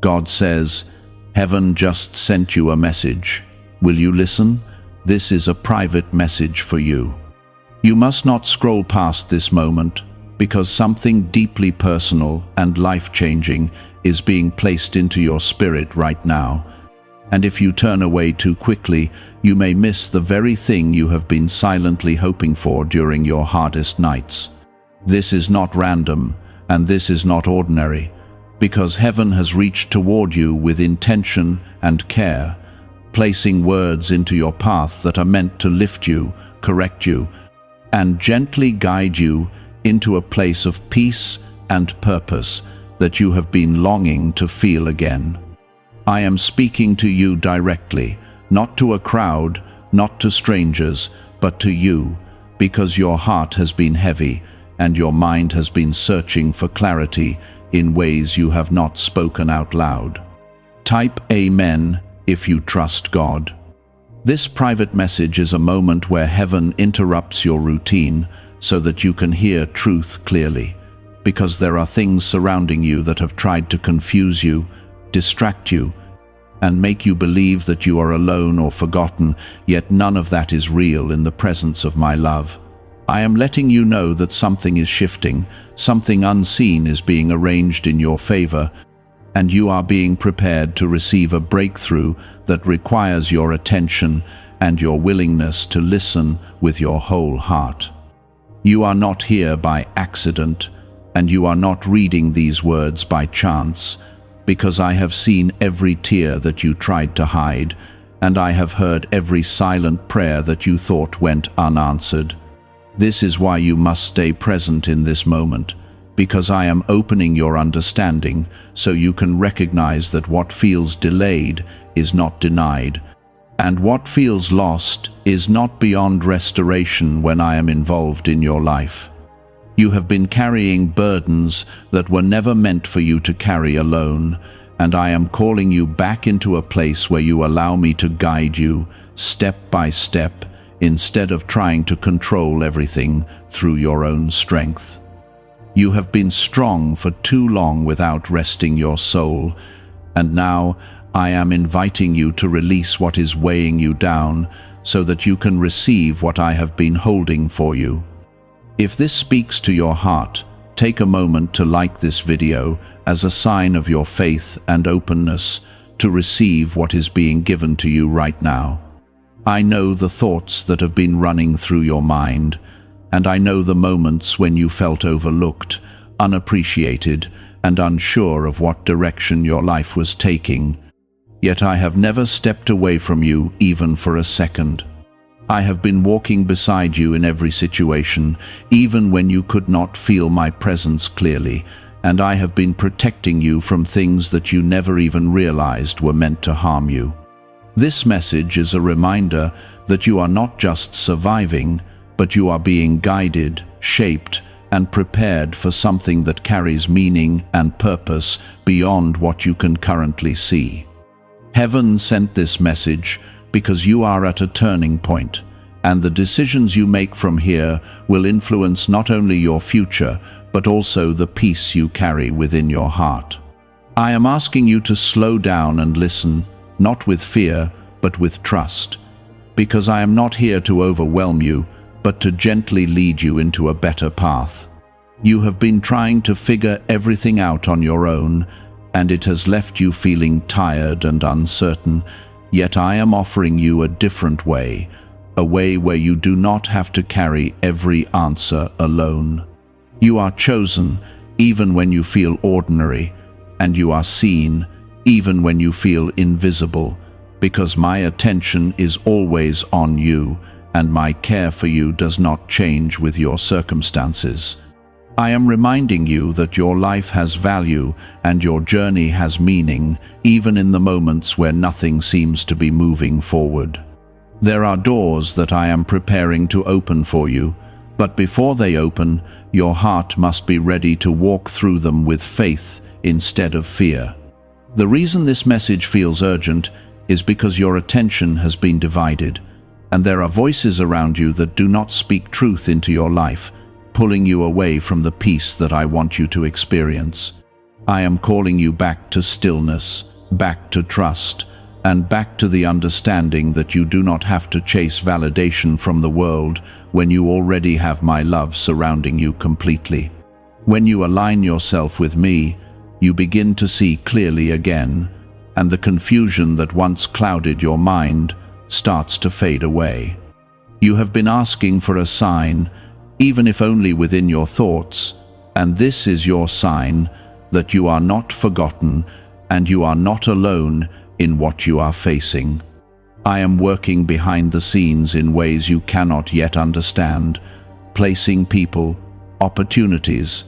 God says, "Heaven just sent you a message. Will you listen? This is a private message for you." You must not scroll past this moment, because something deeply personal and life-changing is being placed into your spirit right now. And if you turn away too quickly, you may miss the very thing you have been silently hoping for during your hardest nights. This is not random, and this is not ordinary, because heaven has reached toward you with intention and care, placing words into your path that are meant to lift you, correct you, and gently guide you into a place of peace and purpose that you have been longing to feel again. I am speaking to you directly, not to a crowd, not to strangers, but to you, because your heart has been heavy and your mind has been searching for clarity in ways you have not spoken out loud. Type Amen if you trust God. This private message is a moment where heaven interrupts your routine so that you can hear truth clearly, because there are things surrounding you that have tried to confuse you, distract you, and make you believe that you are alone or forgotten, yet none of that is real in the presence of my love. I am letting you know that something is shifting, something unseen is being arranged in your favor, and you are being prepared to receive a breakthrough that requires your attention and your willingness to listen with your whole heart. You are not here by accident, and you are not reading these words by chance, because I have seen every tear that you tried to hide, and I have heard every silent prayer that you thought went unanswered. This is why you must stay present in this moment, because I am opening your understanding so you can recognize that what feels delayed is not denied, and what feels lost is not beyond restoration when I am involved in your life. You have been carrying burdens that were never meant for you to carry alone, and I am calling you back into a place where you allow me to guide you step by step, instead of trying to control everything through your own strength. You have been strong for too long without resting your soul, and now I am inviting you to release what is weighing you down so that you can receive what I have been holding for you. If this speaks to your heart, take a moment to like this video as a sign of your faith and openness to receive what is being given to you right now. I know the thoughts that have been running through your mind, and I know the moments when you felt overlooked, unappreciated, and unsure of what direction your life was taking. Yet I have never stepped away from you even for a second. I have been walking beside you in every situation, even when you could not feel my presence clearly, and I have been protecting you from things that you never even realized were meant to harm you. This message is a reminder that you are not just surviving, but you are being guided, shaped, and prepared for something that carries meaning and purpose beyond what you can currently see. Heaven sent this message because you are at a turning point, and the decisions you make from here will influence not only your future, but also the peace you carry within your heart. I am asking you to slow down and listen, not with fear, but with trust, because I am not here to overwhelm you, but to gently lead you into a better path. You have been trying to figure everything out on your own, and it has left you feeling tired and uncertain, yet I am offering you a different way, a way where you do not have to carry every answer alone. You are chosen even when you feel ordinary, and you are seen even when you feel invisible, because my attention is always on you, and my care for you does not change with your circumstances. I am reminding you that your life has value and your journey has meaning, even in the moments where nothing seems to be moving forward. There are doors that I am preparing to open for you, but before they open, your heart must be ready to walk through them with faith instead of fear. The reason this message feels urgent is because your attention has been divided, and there are voices around you that do not speak truth into your life, pulling you away from the peace that I want you to experience. I am calling you back to stillness, back to trust, and back to the understanding that you do not have to chase validation from the world when you already have my love surrounding you completely. When you align yourself with me, you begin to see clearly again, and the confusion that once clouded your mind starts to fade away. You have been asking for a sign, even if only within your thoughts, and this is your sign that you are not forgotten and you are not alone in what you are facing. I am working behind the scenes in ways you cannot yet understand, placing people, opportunities,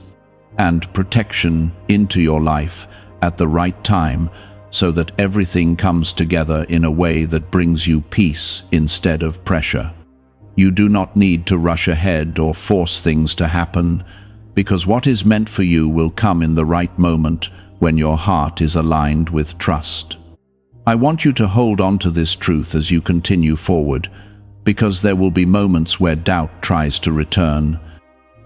and protection into your life at the right time so that everything comes together in a way that brings you peace instead of pressure. You do not need to rush ahead or force things to happen, because what is meant for you will come in the right moment when your heart is aligned with trust. I want you to hold on to this truth as you continue forward, because there will be moments where doubt tries to return.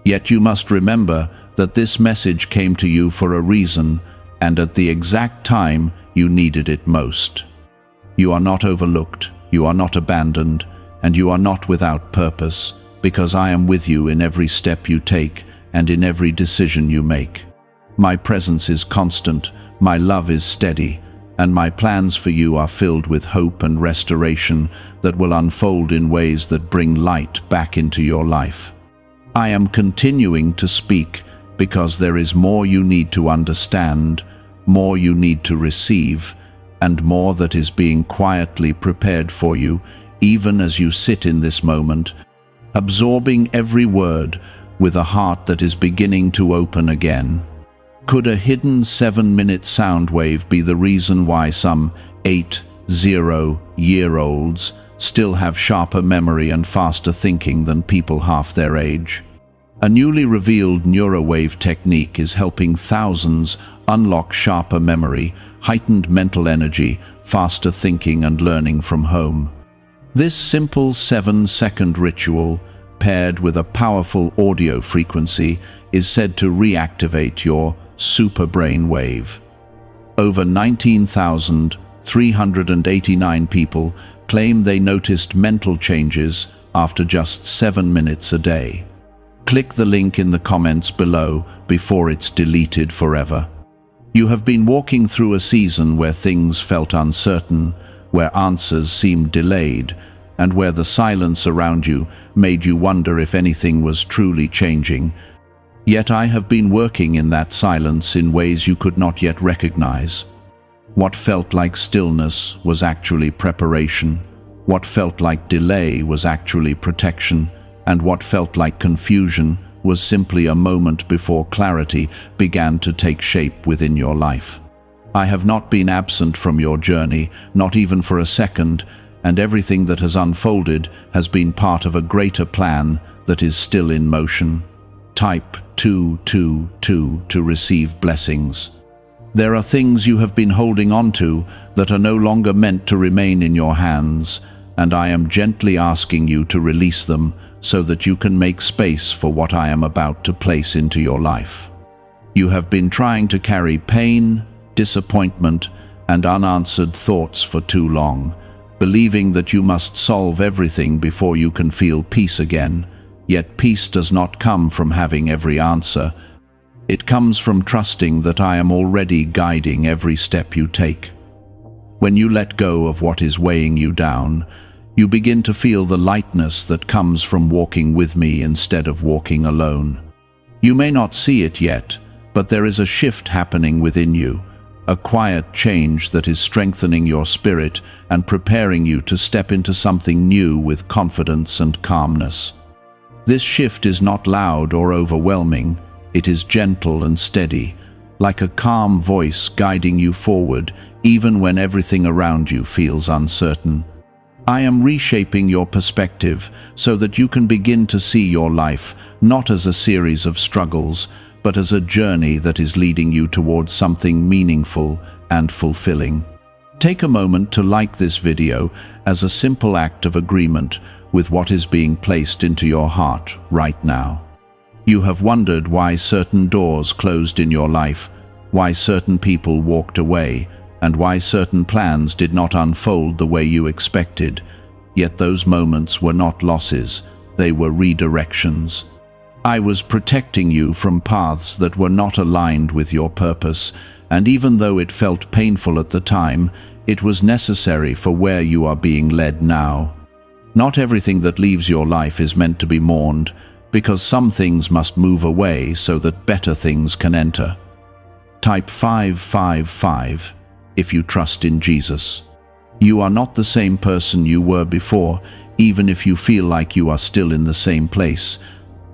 Yet you must remember that this message came to you for a reason and at the exact time you needed it most. You are not overlooked, you are not abandoned, and you are not without purpose, because I am with you in every step you take and in every decision you make. My presence is constant, my love is steady, and my plans for you are filled with hope and restoration that will unfold in ways that bring light back into your life. I am continuing to speak because there is more you need to understand, more you need to receive, and more that is being quietly prepared for you, even as you sit in this moment, absorbing every word with a heart that is beginning to open again. Could a hidden 7-minute sound wave be the reason why some 80-year-olds still have sharper memory and faster thinking than people half their age? A newly revealed neurowave technique is helping thousands unlock sharper memory, heightened mental energy, faster thinking and learning from home. This simple 7-second ritual, paired with a powerful audio frequency, is said to reactivate your super brain wave. Over 19,389 people claim they noticed mental changes after just 7 minutes a day. Click the link in the comments below before it's deleted forever. You have been walking through a season where things felt uncertain, where answers seemed delayed, and where the silence around you made you wonder if anything was truly changing. Yet I have been working in that silence in ways you could not yet recognize. What felt like stillness was actually preparation. What felt like delay was actually protection. And what felt like confusion was simply a moment before clarity began to take shape within your life. I have not been absent from your journey, not even for a second, and everything that has unfolded has been part of a greater plan that is still in motion. Type 222 to receive blessings. There are things you have been holding on to that are no longer meant to remain in your hands, and I am gently asking you to release them so that you can make space for what I am about to place into your life. You have been trying to carry pain, disappointment, and unanswered thoughts for too long, believing that you must solve everything before you can feel peace again. Yet peace does not come from having every answer. It comes from trusting that I am already guiding every step you take. When you let go of what is weighing you down, you begin to feel the lightness that comes from walking with me instead of walking alone. You may not see it yet, but there is a shift happening within you, a quiet change that is strengthening your spirit and preparing you to step into something new with confidence and calmness. This shift is not loud or overwhelming, it is gentle and steady, like a calm voice guiding you forward even when everything around you feels uncertain. I am reshaping your perspective so that you can begin to see your life not as a series of struggles, but as a journey that is leading you towards something meaningful and fulfilling. Take a moment to like this video as a simple act of agreement with what is being placed into your heart right now. You have wondered why certain doors closed in your life, why certain people walked away, and why certain plans did not unfold the way you expected. Yet those moments were not losses, they were redirections. I was protecting you from paths that were not aligned with your purpose, and even though it felt painful at the time, it was necessary for where you are being led now. Not everything that leaves your life is meant to be mourned, because some things must move away so that better things can enter. Type 555 if you trust in Jesus. You are not the same person you were before, even if you feel like you are still in the same place,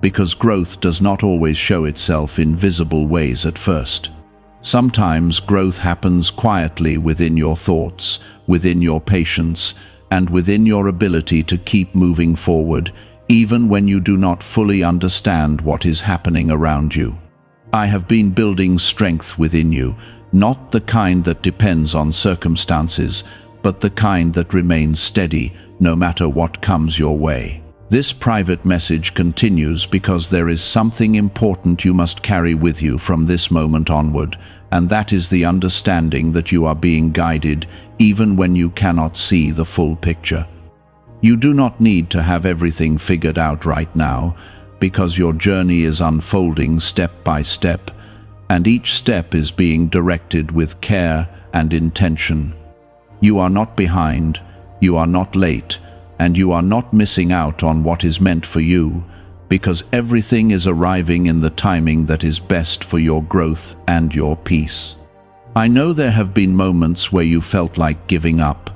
because growth does not always show itself in visible ways at first. Sometimes growth happens quietly within your thoughts, within your patience, and within your ability to keep moving forward, even when you do not fully understand what is happening around you. I have been building strength within you, not the kind that depends on circumstances, but the kind that remains steady no matter what comes your way. This private message continues because there is something important you must carry with you from this moment onward, and that is the understanding that you are being guided even when you cannot see the full picture. You do not need to have everything figured out right now, because your journey is unfolding step by step, and each step is being directed with care and intention. You are not behind, you are not late, and you are not missing out on what is meant for you, because everything is arriving in the timing that is best for your growth and your peace. I know there have been moments where you felt like giving up,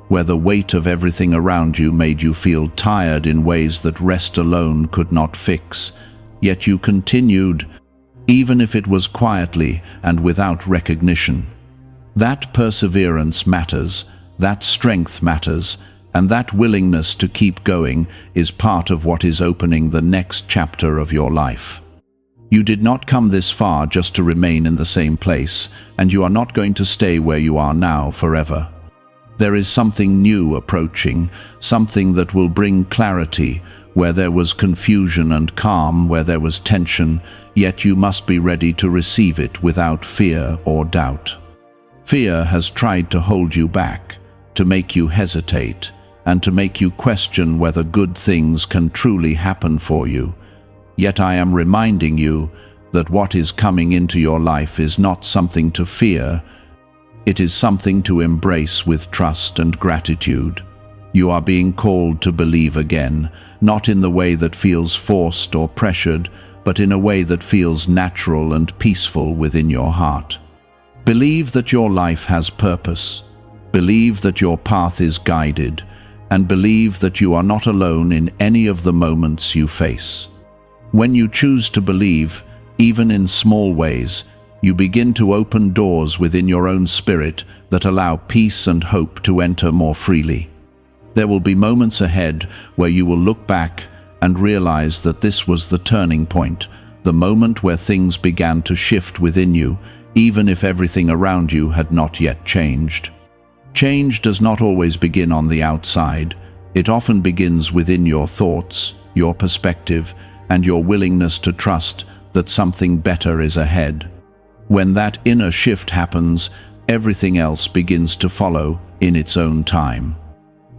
where the weight of everything around you made you feel tired in ways that rest alone could not fix, yet you continued, even if it was quietly and without recognition. That perseverance matters, that strength matters, and that willingness to keep going is part of what is opening the next chapter of your life. You did not come this far just to remain in the same place, and you are not going to stay where you are now forever. There is something new approaching, something that will bring clarity where there was confusion and calm where there was tension, yet you must be ready to receive it without fear or doubt. Fear has tried to hold you back, to make you hesitate, and to make you question whether good things can truly happen for you. Yet I am reminding you that what is coming into your life is not something to fear, it is something to embrace with trust and gratitude. You are being called to believe again, not in the way that feels forced or pressured, but in a way that feels natural and peaceful within your heart. Believe that your life has purpose. Believe that your path is guided, and believe that you are not alone in any of the moments you face. When you choose to believe, even in small ways, you begin to open doors within your own spirit that allow peace and hope to enter more freely. There will be moments ahead where you will look back and realize that this was the turning point, the moment where things began to shift within you, even if everything around you had not yet changed. Change does not always begin on the outside. It often begins within your thoughts, your perspective, and your willingness to trust that something better is ahead. When that inner shift happens, everything else begins to follow in its own time.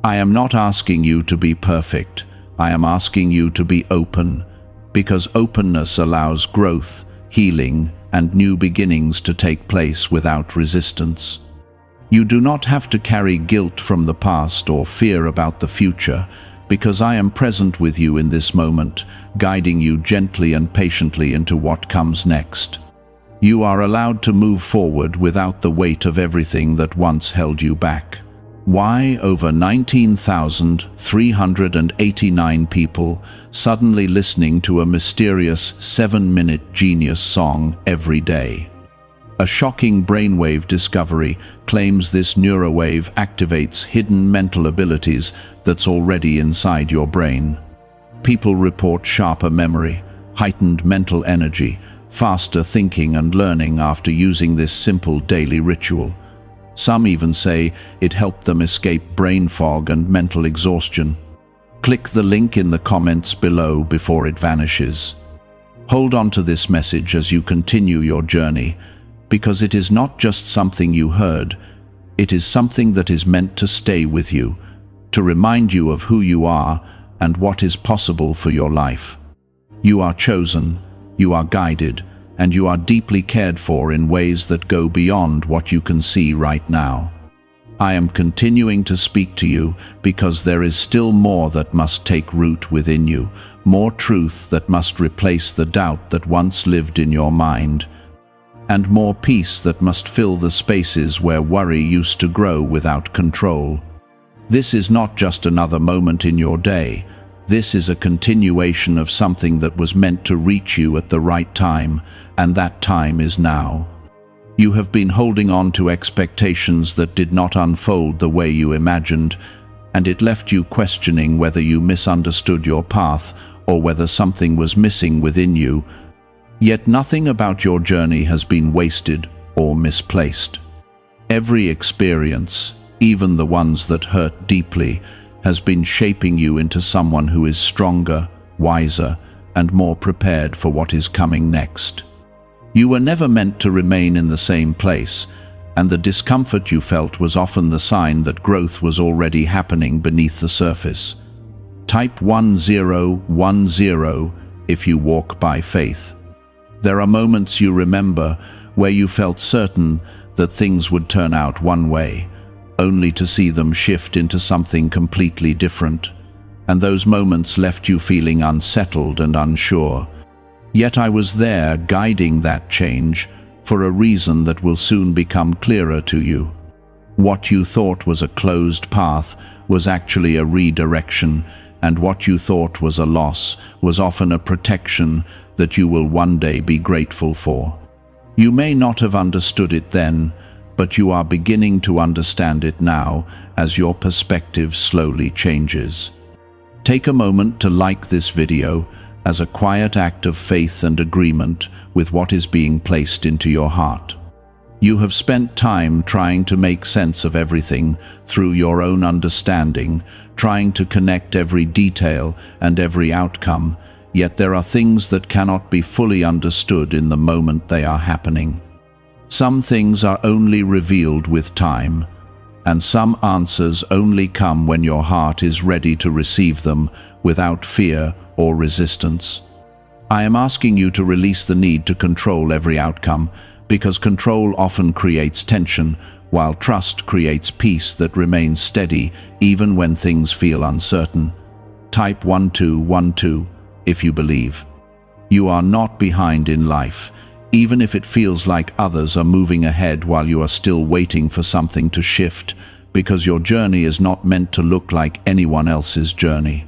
I am not asking you to be perfect. I am asking you to be open, because openness allows growth, healing, and new beginnings to take place without resistance. You do not have to carry guilt from the past or fear about the future, because I am present with you in this moment, guiding you gently and patiently into what comes next. You are allowed to move forward without the weight of everything that once held you back. Why over 19,389 people suddenly listening to a mysterious 7-minute genius song every day? A shocking brainwave discovery claims this neurowave activates hidden mental abilities that's already inside your brain. People report sharper memory, heightened mental energy, faster thinking and learning after using this simple daily ritual. Some even say it helped them escape brain fog and mental exhaustion. Click the link in the comments below before it vanishes. Hold on to this message as you continue your journey, because it is not just something you heard, it is something that is meant to stay with you, to remind you of who you are and what is possible for your life. You are chosen, you are guided, and you are deeply cared for in ways that go beyond what you can see right now. I am continuing to speak to you because there is still more that must take root within you, more truth that must replace the doubt that once lived in your mind, and more peace that must fill the spaces where worry used to grow without control. This is not just another moment in your day. This is a continuation of something that was meant to reach you at the right time, and that time is now. You have been holding on to expectations that did not unfold the way you imagined, and it left you questioning whether you misunderstood your path or whether something was missing within you. Yet nothing about your journey has been wasted or misplaced. Every experience, even the ones that hurt deeply, has been shaping you into someone who is stronger, wiser, and more prepared for what is coming next. You were never meant to remain in the same place, and the discomfort you felt was often the sign that growth was already happening beneath the surface. Type 1010 if you walk by faith. There are moments you remember where you felt certain that things would turn out one way, only to see them shift into something completely different, and those moments left you feeling unsettled and unsure. Yet I was there guiding that change for a reason that will soon become clearer to you. What you thought was a closed path was actually a redirection, and what you thought was a loss was often a protection that you will one day be grateful for. You may not have understood it then, but you are beginning to understand it now as your perspective slowly changes. Take a moment to like this video as a quiet act of faith and agreement with what is being placed into your heart. You have spent time trying to make sense of everything through your own understanding, trying to connect every detail and every outcome, yet there are things that cannot be fully understood in the moment they are happening. Some things are only revealed with time, and some answers only come when your heart is ready to receive them without fear or resistance. I am asking you to release the need to control every outcome, because control often creates tension, while trust creates peace that remains steady even when things feel uncertain. Type 1212 if you believe. You are not behind in life, even if it feels like others are moving ahead while you are still waiting for something to shift, because your journey is not meant to look like anyone else's journey.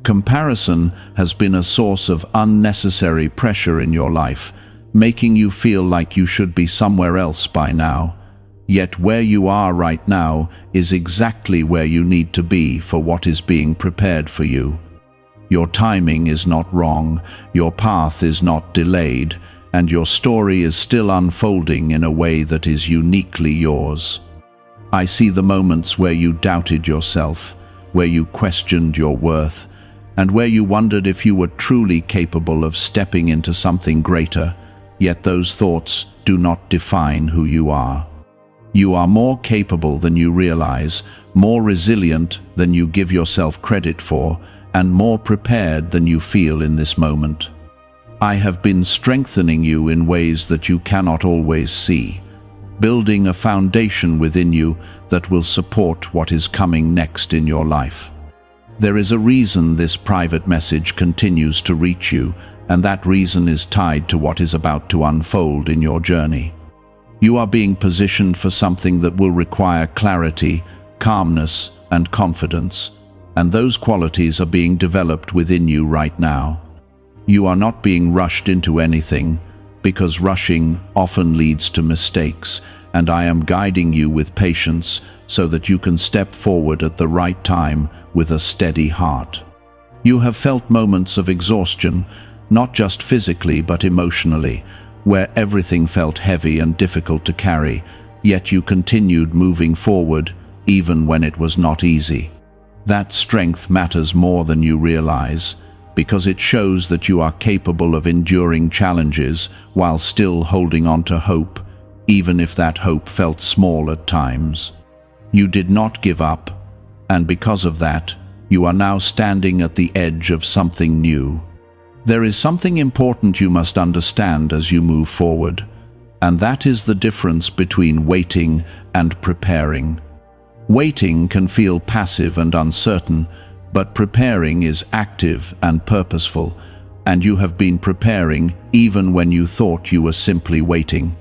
Comparison has been a source of unnecessary pressure in your life, making you feel like you should be somewhere else by now. Yet where you are right now is exactly where you need to be for what is being prepared for you. Your timing is not wrong, your path is not delayed, and your story is still unfolding in a way that is uniquely yours. I see the moments where you doubted yourself, where you questioned your worth, and where you wondered if you were truly capable of stepping into something greater, yet those thoughts do not define who you are. You are more capable than you realize, more resilient than you give yourself credit for, and more prepared than you feel in this moment. I have been strengthening you in ways that you cannot always see, building a foundation within you that will support what is coming next in your life. There is a reason this private message continues to reach you, and that reason is tied to what is about to unfold in your journey. You are being positioned for something that will require clarity, calmness, and confidence, and those qualities are being developed within you right now. You are not being rushed into anything, because rushing often leads to mistakes, and I am guiding you with patience so that you can step forward at the right time with a steady heart. You have felt moments of exhaustion, not just physically but emotionally, where everything felt heavy and difficult to carry, yet you continued moving forward even when it was not easy. That strength matters more than you realize, because it shows that you are capable of enduring challenges while still holding on to hope, even if that hope felt small at times. You did not give up, and because of that, you are now standing at the edge of something new. There is something important you must understand as you move forward, and that is the difference between waiting and preparing. Waiting can feel passive and uncertain, but preparing is active and purposeful, and you have been preparing even when you thought you were simply waiting.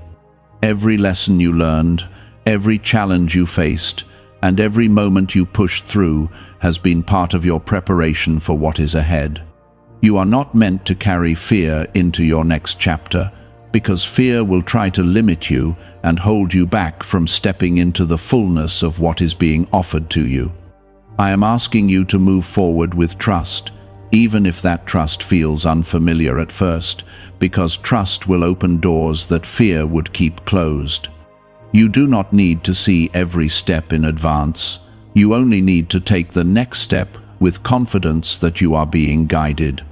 Every lesson you learned, every challenge you faced, and every moment you pushed through has been part of your preparation for what is ahead. You are not meant to carry fear into your next chapter, because fear will try to limit you and hold you back from stepping into the fullness of what is being offered to you. I am asking you to move forward with trust, even if that trust feels unfamiliar at first, because trust will open doors that fear would keep closed. You do not need to see every step in advance. You only need to take the next step with confidence that you are being guided.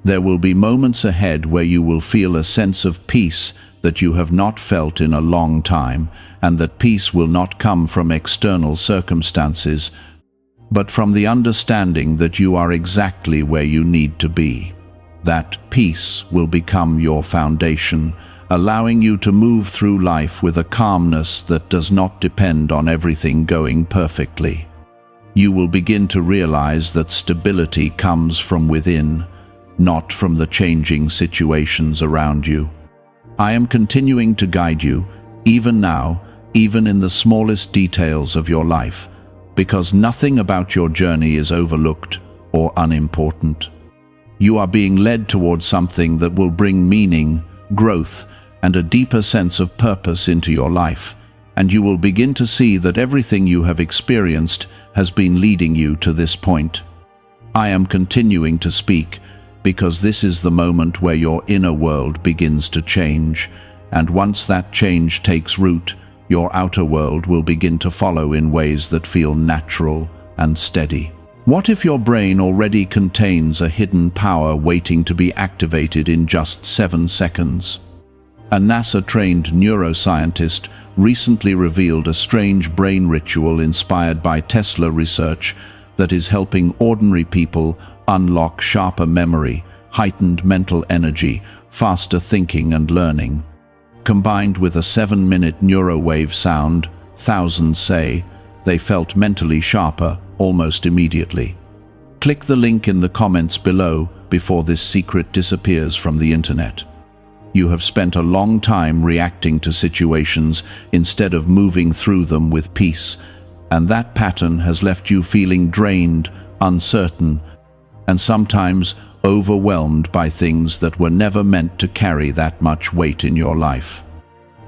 There will be moments ahead where you will feel a sense of peace that you have not felt in a long time, and that peace will not come from external circumstances, but from the understanding that you are exactly where you need to be. That peace will become your foundation, allowing you to move through life with a calmness that does not depend on everything going perfectly. You will begin to realize that stability comes from within, not from the changing situations around you. I am continuing to guide you, even now, even in the smallest details of your life, because nothing about your journey is overlooked or unimportant. You are being led towards something that will bring meaning, growth, and a deeper sense of purpose into your life, and you will begin to see that everything you have experienced has been leading you to this point. I am continuing to speak because this is the moment where your inner world begins to change, and once that change takes root, your outer world will begin to follow in ways that feel natural and steady. What if your brain already contains a hidden power waiting to be activated in just 7 seconds? A NASA-trained neuroscientist recently revealed a strange brain ritual inspired by Tesla research that is helping ordinary people unlock sharper memory, heightened mental energy, faster thinking and learning. Combined with a 7-minute neurowave sound, thousands say, they felt mentally sharper almost immediately. Click the link in the comments below before this secret disappears from the internet. You have spent a long time reacting to situations instead of moving through them with peace, and that pattern has left you feeling drained, uncertain, and sometimes overwhelmed by things that were never meant to carry that much weight in your life.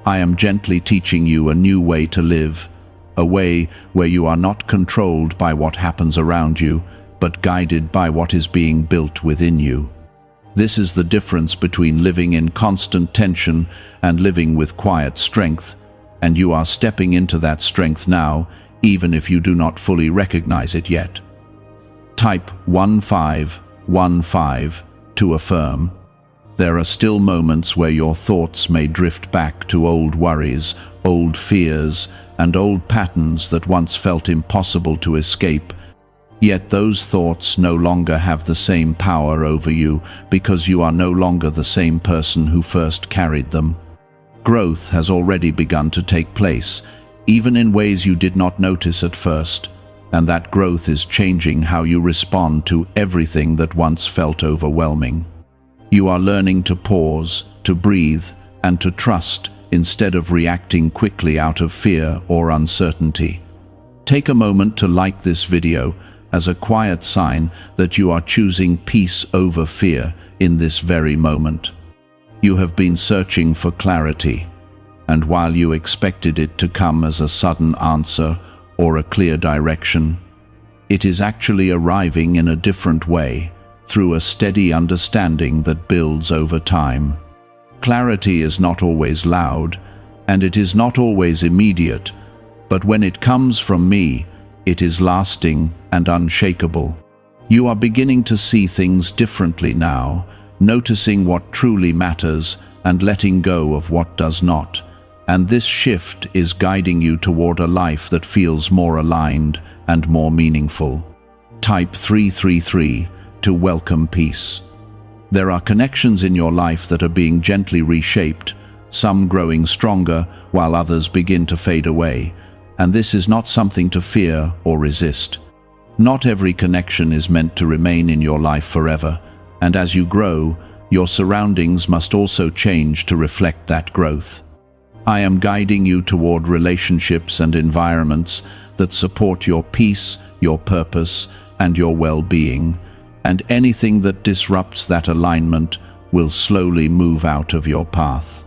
I am gently teaching you a new way to live, a way where you are not controlled by what happens around you, but guided by what is being built within you. This is the difference between living in constant tension and living with quiet strength, and you are stepping into that strength now, even if you do not fully recognize it yet. Type 1515 to affirm. There are still moments where your thoughts may drift back to old worries, old fears, and old patterns that once felt impossible to escape. Yet those thoughts no longer have the same power over you because you are no longer the same person who first carried them. Growth has already begun to take place, even in ways you did not notice at first, and that growth is changing how you respond to everything that once felt overwhelming. You are learning to pause, to breathe, and to trust instead of reacting quickly out of fear or uncertainty. Take a moment to like this video as a quiet sign that you are choosing peace over fear in this very moment. You have been searching for clarity, and while you expected it to come as a sudden answer or a clear direction, it is actually arriving in a different way, through a steady understanding that builds over time. Clarity is not always loud, and it is not always immediate, but when it comes from me, it is lasting and unshakable. You are beginning to see things differently now, noticing what truly matters and letting go of what does not. And this shift is guiding you toward a life that feels more aligned and more meaningful. Type 333 to welcome peace. There are connections in your life that are being gently reshaped, some growing stronger while others begin to fade away, and this is not something to fear or resist. Not every connection is meant to remain in your life forever, and as you grow, your surroundings must also change to reflect that growth. I am guiding you toward relationships and environments that support your peace, your purpose, and your well-being, and anything that disrupts that alignment will slowly move out of your path.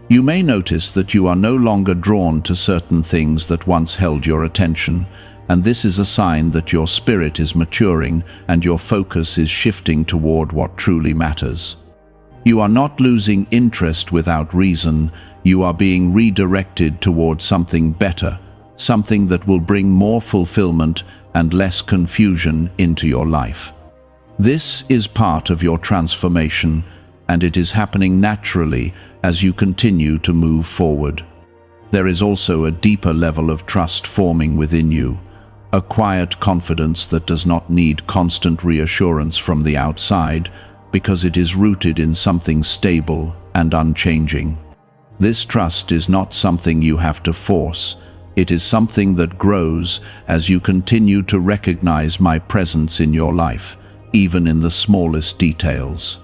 You may notice that you are no longer drawn to certain things that once held your attention, and this is a sign that your spirit is maturing and your focus is shifting toward what truly matters. You are not losing interest without reason, you are being redirected toward something better, something that will bring more fulfillment and less confusion into your life. This is part of your transformation, and it is happening naturally as you continue to move forward. There is also a deeper level of trust forming within you, a quiet confidence that does not need constant reassurance from the outside, because it is rooted in something stable and unchanging. This trust is not something you have to force. It is something that grows as you continue to recognize my presence in your life, even in the smallest details.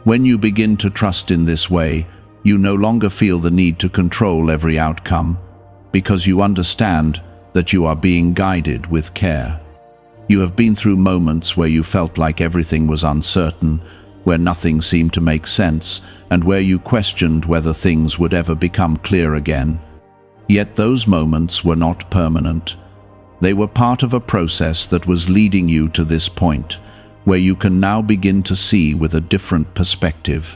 When you begin to trust in this way, you no longer feel the need to control every outcome, because you understand that you are being guided with care. You have been through moments where you felt like everything was uncertain, where nothing seemed to make sense, and where you questioned whether things would ever become clear again. Yet those moments were not permanent. They were part of a process that was leading you to this point, where you can now begin to see with a different perspective.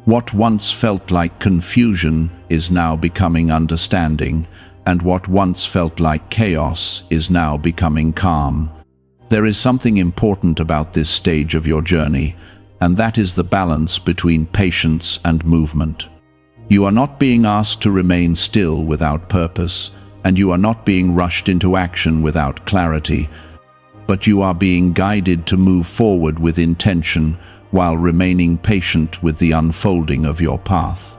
What once felt like confusion is now becoming understanding, and what once felt like chaos is now becoming calm. There is something important about this stage of your journey, and that is the balance between patience and movement. You are not being asked to remain still without purpose, and you are not being rushed into action without clarity, but you are being guided to move forward with intention while remaining patient with the unfolding of your path.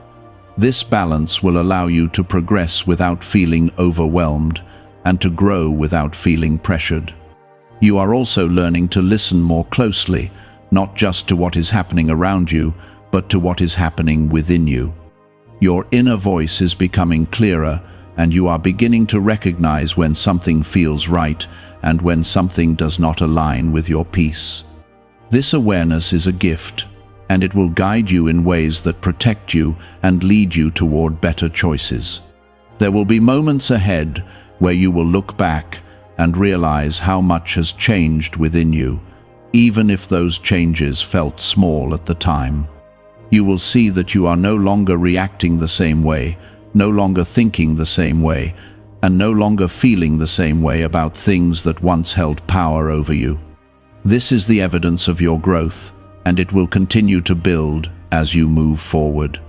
This balance will allow you to progress without feeling overwhelmed and to grow without feeling pressured. You are also learning to listen more closely, not just to what is happening around you, but to what is happening within you. Your inner voice is becoming clearer, and you are beginning to recognize when something feels right and when something does not align with your peace. This awareness is a gift, and it will guide you in ways that protect you and lead you toward better choices. There will be moments ahead where you will look back and realize how much has changed within you, even if those changes felt small at the time. You will see that you are no longer reacting the same way, no longer thinking the same way, and no longer feeling the same way about things that once held power over you. This is the evidence of your growth, and it will continue to build as you move forward.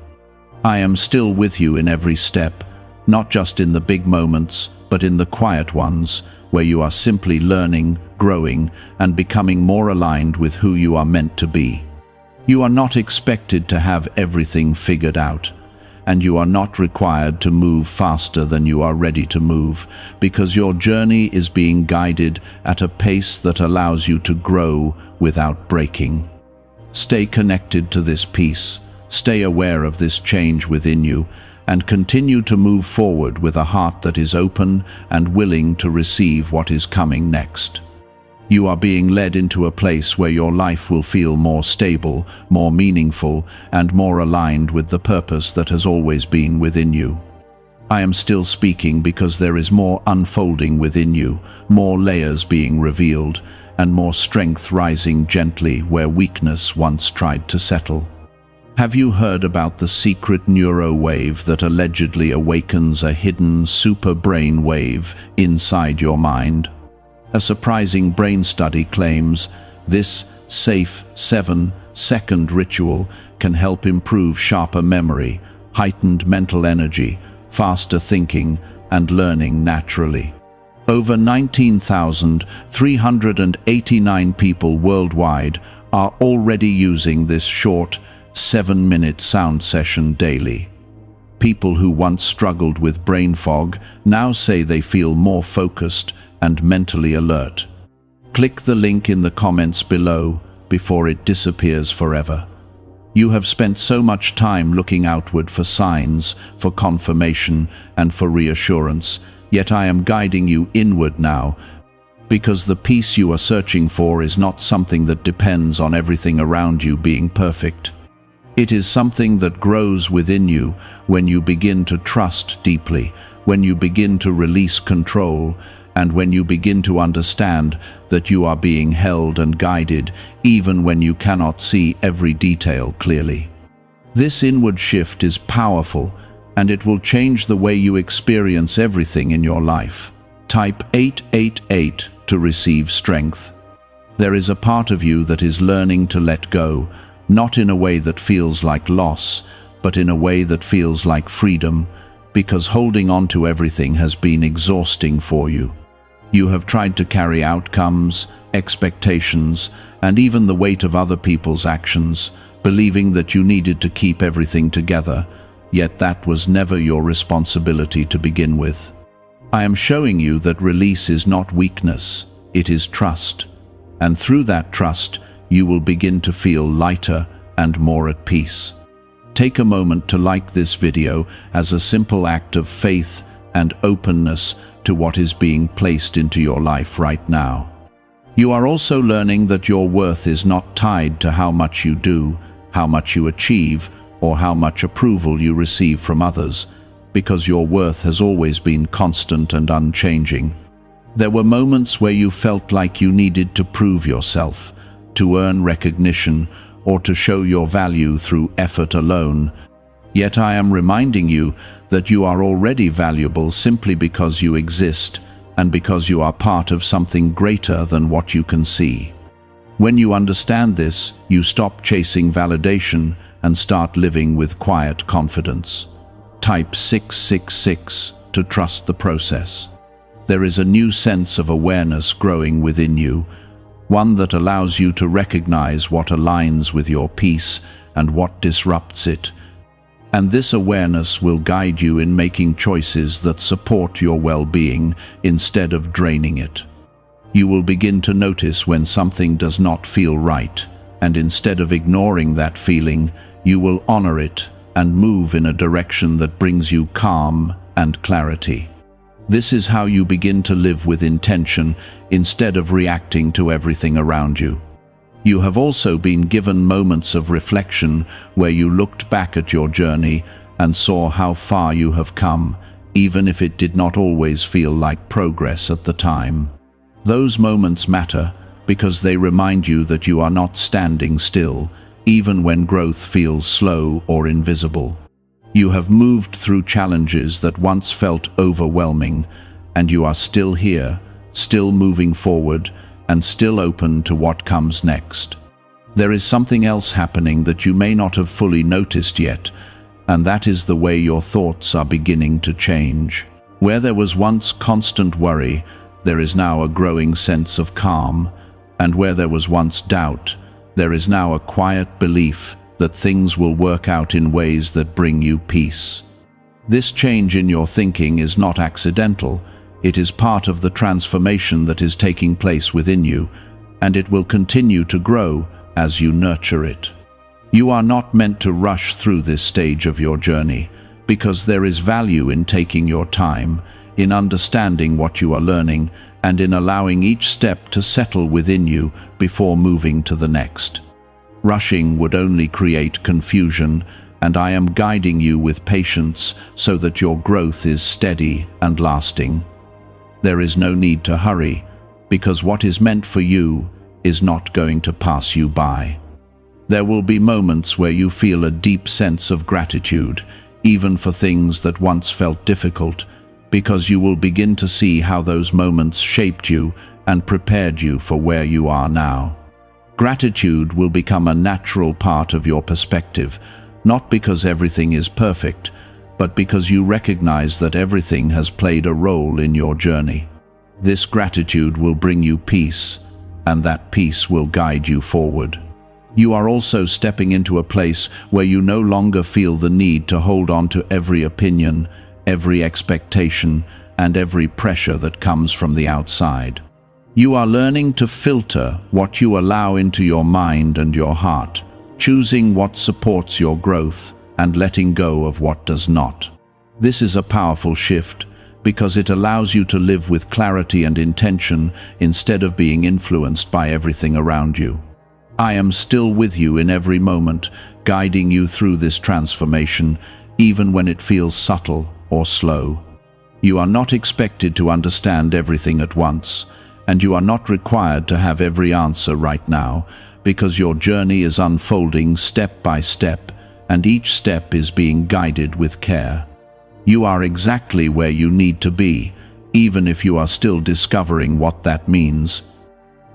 I am still with you in every step, not just in the big moments, but in the quiet ones, where you are simply learning, growing, and becoming more aligned with who you are meant to be. You are not expected to have everything figured out, and you are not required to move faster than you are ready to move, because your journey is being guided at a pace that allows you to grow without breaking. Stay connected to this peace, stay aware of this change within you, and continue to move forward with a heart that is open and willing to receive what is coming next. You are being led into a place where your life will feel more stable, more meaningful, and more aligned with the purpose that has always been within you. I am still speaking because there is more unfolding within you, more layers being revealed, and more strength rising gently where weakness once tried to settle. Have you heard about the secret neuro wave that allegedly awakens a hidden super brain wave inside your mind? A surprising brain study claims this safe 7-second ritual can help improve sharper memory, heightened mental energy, faster thinking, and learning naturally. Over 19,389 people worldwide are already using this short, 7-minute sound session daily. People who once struggled with brain fog now say they feel more focused and mentally alert. Click the link in the comments below before it disappears forever. You have spent so much time looking outward for signs, for confirmation, and for reassurance, yet I am guiding you inward now, because the peace you are searching for is not something that depends on everything around you being perfect. It is something that grows within you when you begin to trust deeply, when you begin to release control, and when you begin to understand that you are being held and guided even when you cannot see every detail clearly. This inward shift is powerful, and it will change the way you experience everything in your life. Type 888 to receive strength. There is a part of you that is learning to let go, not in a way that feels like loss, but in a way that feels like freedom, because holding on to everything has been exhausting for you. You have tried to carry outcomes, expectations, and even the weight of other people's actions, believing that you needed to keep everything together, yet that was never your responsibility to begin with. I am showing you that release is not weakness, it is trust. And through that trust, you will begin to feel lighter and more at peace. Take a moment to like this video as a simple act of faith and openness to what is being placed into your life right now. You are also learning that your worth is not tied to how much you do, how much you achieve, or how much approval you receive from others, because your worth has always been constant and unchanging. There were moments where you felt like you needed to prove yourself, to earn recognition, or to show your value through effort alone. Yet I am reminding you that you are already valuable simply because you exist, and because you are part of something greater than what you can see. When you understand this, you stop chasing validation and start living with quiet confidence. Type 666 to trust the process. There is a new sense of awareness growing within you, one that allows you to recognize what aligns with your peace and what disrupts it. And this awareness will guide you in making choices that support your well-being instead of draining it. You will begin to notice when something does not feel right, and instead of ignoring that feeling, you will honor it and move in a direction that brings you calm and clarity. This is how you begin to live with intention instead of reacting to everything around you. You have also been given moments of reflection where you looked back at your journey and saw how far you have come, even if it did not always feel like progress at the time. Those moments matter because they remind you that you are not standing still, even when growth feels slow or invisible. You have moved through challenges that once felt overwhelming, and you are still here, still moving forward, and still open to what comes next. There is something else happening that you may not have fully noticed yet, and that is the way your thoughts are beginning to change. Where there was once constant worry, there is now a growing sense of calm, and where there was once doubt, there is now a quiet belief that things will work out in ways that bring you peace. This change in your thinking is not accidental. It is part of the transformation that is taking place within you, and it will continue to grow as you nurture it. You are not meant to rush through this stage of your journey, because there is value in taking your time, in understanding what you are learning, and in allowing each step to settle within you before moving to the next. Rushing would only create confusion, and I am guiding you with patience so that your growth is steady and lasting. There is no need to hurry, because what is meant for you is not going to pass you by. There will be moments where you feel a deep sense of gratitude, even for things that once felt difficult, because you will begin to see how those moments shaped you and prepared you for where you are now. Gratitude will become a natural part of your perspective, not because everything is perfect, but because you recognize that everything has played a role in your journey. This gratitude will bring you peace, and that peace will guide you forward. You are also stepping into a place where you no longer feel the need to hold on to every opinion, every expectation, and every pressure that comes from the outside. You are learning to filter what you allow into your mind and your heart, choosing what supports your growth and letting go of what does not. This is a powerful shift because it allows you to live with clarity and intention instead of being influenced by everything around you. I am still with you in every moment, guiding you through this transformation, even when it feels subtle or slow. You are not expected to understand everything at once, and you are not required to have every answer right now, because your journey is unfolding step by step, and each step is being guided with care. You are exactly where you need to be, even if you are still discovering what that means.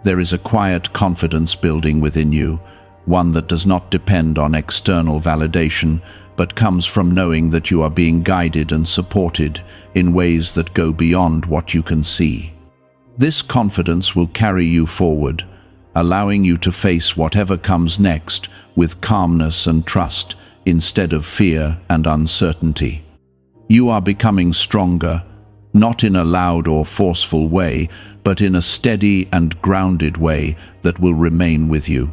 There is a quiet confidence building within you, one that does not depend on external validation, but comes from knowing that you are being guided and supported in ways that go beyond what you can see. This confidence will carry you forward, allowing you to face whatever comes next with calmness and trust instead of fear and uncertainty. You are becoming stronger, not in a loud or forceful way, but in a steady and grounded way that will remain with you.